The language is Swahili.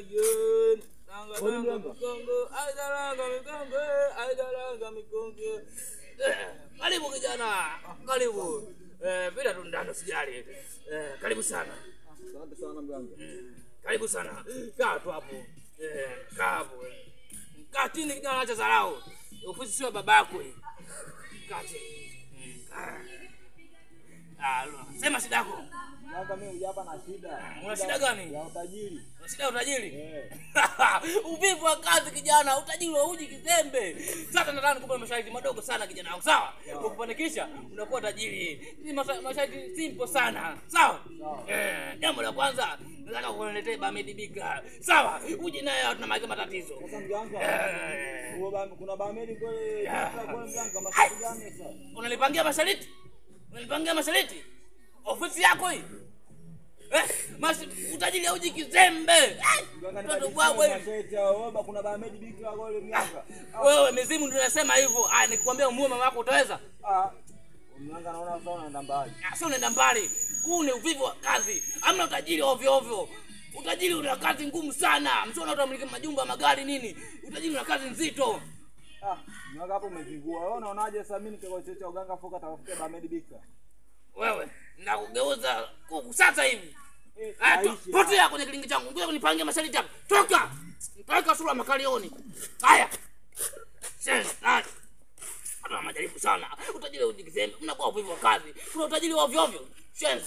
jen. Langa mikongo, aidalanga mikongo. Karibu kijana, karibu. Bila tundano sijali. Karibu sana. Asante sana mganga. Karibu sana. Kaa tu hapo. Kaa hapo. Kaa chini kijana, acha dharau. Ofisi sio babako hii. Kaa chini. Sema shida yako. Mganga mimi hapa na shida. Una shida gani? Ya utajiri. Una shida ya utajiri? Uvivu wa kazi kijana, utajiri wa uji kizembe. Sasa nataka nikupe masharti madogo sana kijana wangu, sawa? Ukifanikisha unakuwa tajiri. Ni masharti simple sana. Sawa? Jambo la kwanza, nataka kukuletea Bamedi Bika. Sawa? Uji naye tunamaliza matatizo. Sasa mganga, kuna Bamedi kule kwa mganga masharti gani sasa? Unanipangia masharti? Unanipangia masharti? Ofisi yako hii? Utajiri uji kizembe. Mganga kuna Bamedi Bika kule mganga. Wewe mizimu ndio unasema hivyo. Nikwambia umuue mama yako utaweza? Mganga naona sawa unaenda mbali. Sio unaenda mbali. Huu ni uvivu wa kazi. Hamna utajiri ovyo ovyo. Utajiri una kazi ngumu sana. Msio unatamiliki majumba, magari nini. Utajiri una kazi nzito. Mganga hapo umezingua. Wewe unaonaje sasa mimi nikikochecha uganga foka tafutia Bamedi Bika? Wewe nakugeuza kuku sasa hivi. Potea kwenye kilingi changu. Ngoja kunipangia masharti hapa. Toka. Mpaka sura makalioni. Haya. Sasa. Hata majaribu sana. Utajiri ujikizembe. Mnakuwa uvivu wa kazi. Kuna utajiri wa ovyo ovyo. Shenzi.